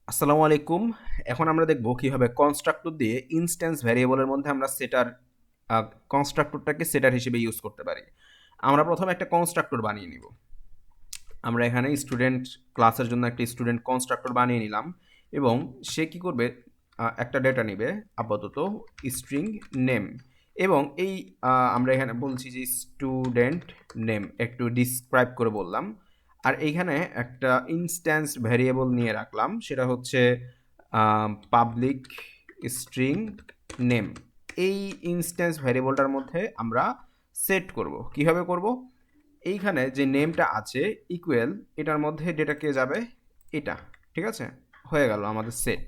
আসসালামু আলাইকুম। এখন আমরা দেখব কিভাবে কনস্ট্রাক্টর দিয়ে ইনস্ট্যান্স ভ্যারিয়েবলের মধ্যে আমরা সেটার কনস্ট্রাক্টরটাকে সেটার হিসেবে ইউজ করতে পারি। আমরা প্রথমে একটা কনস্ট্রাক্টর বানিয়ে নিব। আমরা এখানে স্টুডেন্ট ক্লাসের জন্য একটা স্টুডেন্ট কনস্ট্রাক্টর বানিয়ে নিলাম এবং সে কি করবে, একটা ডেটা নিবে আপাতত স্ট্রিং নেম এবং এই আমরা এখানে বলছি যে স্টুডেন্ট নেম একটু ডিসক্রাইব করে বললাম। আর এইখানে একটা ইনস্ট্যান্স ভ্যারিয়েবল নিয়ে রাখলাম, সেটা হচ্ছে পাবলিক স্ট্রিং নেম। এই ইনস্ট্যান্স ভ্যারিয়েবলটার মধ্যে আমরা সেট করব। কিভাবে করব? এইখানে যে নেমটা আছে ইকুয়াল, এটার মধ্যে ডেটা কে যাবে, এটা। ঠিক আছে, হয়ে গেল আমাদের সেট।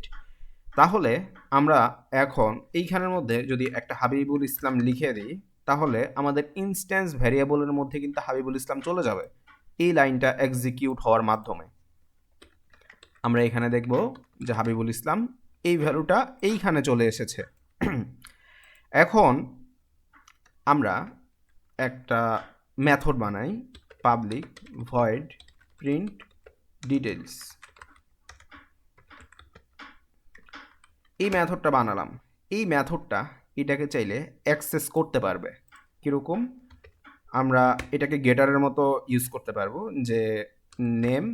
তাহলে আমরা এখন এইখানের মধ্যে যদি একটা হাবিবুল ইসলাম লিখে দিই, তাহলে আমাদের ইনস্ট্যান্স ভ্যারিয়েবলের মধ্যে কিন্তু হাবিবুল ইসলাম চলে যাবে এই লাইনটা এক্সিকিউট হওয়ার মাধ্যমে। আমরা এখানে দেখব যে হাবিবুল ইসলাম এই ভ্যালুটা এইখানে চলে এসেছে। এখন আমরা একটা মেথড বানাই, পাবলিক ভয়েড প্রিন্ট ডিটেলস। এই মেথডটা বানালাম। এই মেথডটা এটাকে চাইলে অ্যাক্সেস করতে পারবে। কীরকম? আমরা এটাকে গেটারের মতো ইউজ করতে পারবো, যে নেম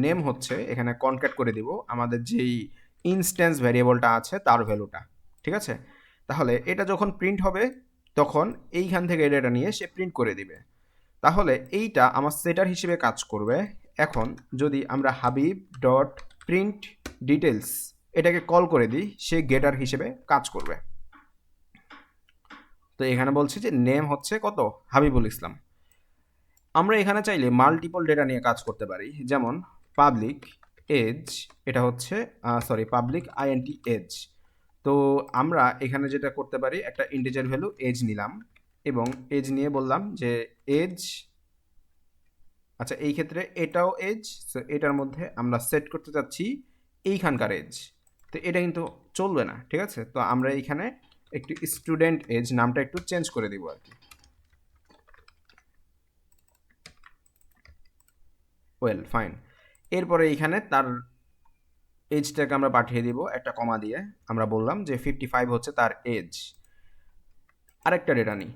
নেম হচ্ছে এখানে কনক্যাট করে দিব আমাদের যেই ইনস্ট্যান্স ভ্যারিয়েবলটা আছে তার ভ্যালুটা। ঠিক আছে, তাহলে এটা যখন প্রিন্ট হবে তখন এইখান থেকে ডেটা নিয়ে সে প্রিন্ট করে দিবে। তাহলে এইটা আমার সেটার হিসেবে কাজ করবে। এখন যদি আমরা হাবিব ডট প্রিন্ট ডিটেলস এটাকে কল করে দিই, সে গেটার হিসেবে কাজ করবে। তো এখানে বলছি যে নেম হচ্ছে কত, হাবিবুল ইসলাম। আমরা এখানে চাইলে মাল্টিপল ডেটা নিয়ে কাজ করতে পারি, যেমন পাবলিক এজ, এটা হচ্ছে পাবলিক আইএনটি এজ। তো আমরা এখানে যেটা করতে পারি, একটা ইন্টিজার ভ্যালু এজ নিলাম এবং এজ নিয়ে বললাম যে এজ, আচ্ছা এই ক্ষেত্রে এটাও এজ, সো এটার মধ্যে আমরা সেট করতে চাচ্ছি এইখানকার এজ। তো এটা কিন্তু চলবে না, ঠিক আছে। তো আমরা এইখানে একটু স্টুডেন্ট এজ নামটা একটু চেঞ্জ করে দিব আর কি। Well fine. এরপরে এইখানে তার এজটাকে আমরা পাঠিয়ে দিব একটা কমা দিয়ে। আমরা বললাম যে 55 হচ্ছে তার এজ। আরেকটা ডেটা নিই,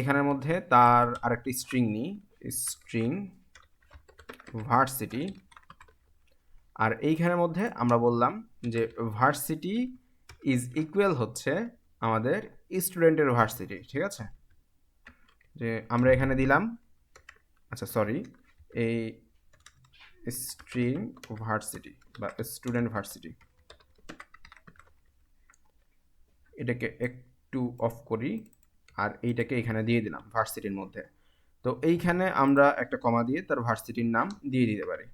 এখানের মধ্যে তার আরেকটা স্ট্রিং নিই, স্ট্রিং ভার্সিটি। আর এইখানের মধ্যে আমরা বললাম যে ভার্সিটি ইজ ইকুয়াল হচ্ছে আমাদের স্টুডেন্টের ভার্সিটি। ঠিক আছে, যে আমরা এখানে দিলাম, আচ্ছা সরি, এই স্ট্রিং ভার্সিটি বা স্টুডেন্ট ভার্সিটি, এটাকে একটু অফ করি আর এইটাকে এখানে দিয়ে দিলাম ভার্সিটির মধ্যে। তো এইখানে আমরা একটা কমা দিয়ে তার ভার্সিটির নাম দিয়ে দিতে পারি,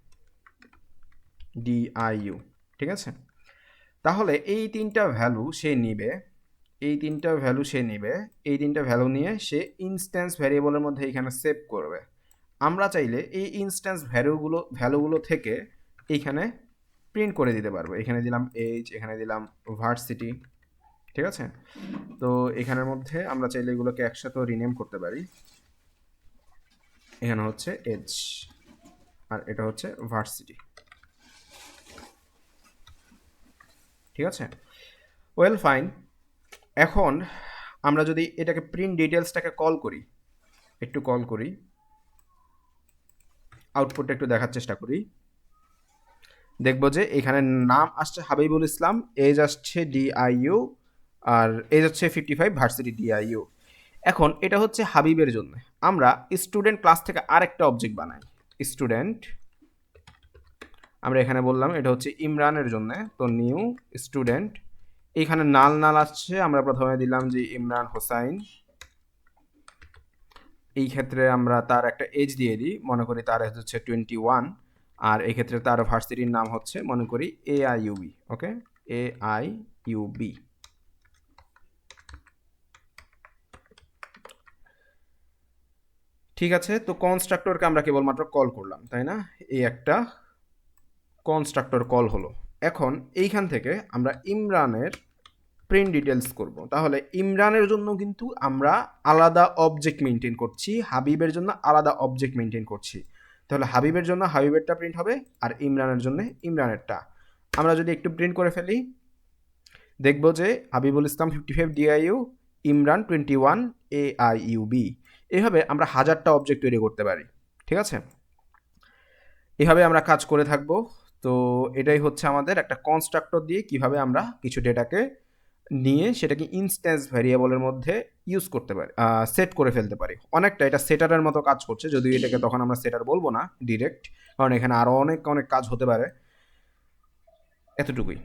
ডিআইইউ। ঠিক আছে, তাহলে এই তিনটা ভ্যালু সে নিবে, এই তিনটা ভ্যালু সে নিবে, এই তিনটা ভ্যালু নিয়ে সে ইনস্ট্যান্স ভ্যারিয়েবলের মধ্যে এখানে সেভ করবে। আমরা চাইলে এই ইনস্ট্যান্স ভ্যালুগুলো থেকে এইখানে প্রিন্ট করে দিতে পারবো। এখানে দিলাম এজ, এখানে দিলাম ভার্সিটি। ঠিক আছে, তো এখানের মধ্যে আমরা চাইলে এগুলোকে একসাথে রিনেম করতে পারি। এখানে হচ্ছে এজ আর এটা হচ্ছে ভার্সিটি। ঠিক আছে, ওয়েল ফাইন। এখন আমরা যদি এটাকে প্রিন্ট ডিটেলসটাকে কল করি, একটু কল করি, আউটপুটটা একটু দেখার চেষ্টা করি, দেখবো যে এখানে নাম আসছে হাবিবুল ইসলাম, এজ আসছে ডিআইইউ, আর এজ হচ্ছে 55, ভার্সিটি ডিআইইউ। এখন এটা হচ্ছে হাবিবের জন্য। আমরা স্টুডেন্ট ক্লাস থেকে আরেকটা অবজেক্ট বানাই, স্টুডেন্ট। আমরা এখানে বললাম এটা হচ্ছে ইমরানের জন্য, তো নিউ স্টুডেন্ট। এখানে নাল নাল আসছে, আমরা প্রথমে দিলাম যে ইমরান হোসাইন। এই ক্ষেত্রে আমরা তার একটা এজ দিয়ে দিই, মনে করি তার এজ হচ্ছে 21। আর এই ক্ষেত্রে তার ভার্সিটির নাম হচ্ছে মনে করি AIUB। ওকে, AIUB। ঠিক আছে, তো কনস্ট্রাক্টরকে আমরা কেবলমাত্র কল করলাম, তাই না? এই একটা কনস্ট্রাক্টর কল হলো। এখন এইখান থেকে আমরা ইমরানের প্রিন্ট ডিটেলস করব। তাহলে ইমরানের জন্য কিন্তু আমরা আলাদা অবজেক্ট মেনটেন করছি, হাবিবের জন্য আলাদা অবজেক্ট মেনটেন করছি। তাহলে হাবিবের জন্য হাবিবেরটা প্রিন্ট হবে, আর ইমরানের জন্য ইমরানেরটা। আমরা যদি একটু প্রিন্ট করে ফেলি, দেখব যে হাবিবুল ইসলাম 55 ডিআইইউ, ইমরান 21 AIUB। এইভাবে আমরা হাজারটা অবজেক্ট তৈরি করতে পারি। ঠিক আছে, এভাবে আমরা কাজ করে থাকবো। তো এটাই হচ্ছে আমাদের একটা কনস্ট্রাক্টর দিয়ে কিভাবে আমরা কিছু ডেটাকে নিয়ে সেটাকে ইনস্ট্যান্স ভ্যারিয়েবলের মধ্যে ইউজ করতে পারি, সেট করে ফেলতে পারি। অনেকটা এটা সেটারের মতো কাজ করছে, যদিও এটাকে তখন আমরা সেটার বলবো না ডিরেক্ট, কারণ এখানে আরও অনেক অনেক কাজ হতে পারে। এতটুকুই।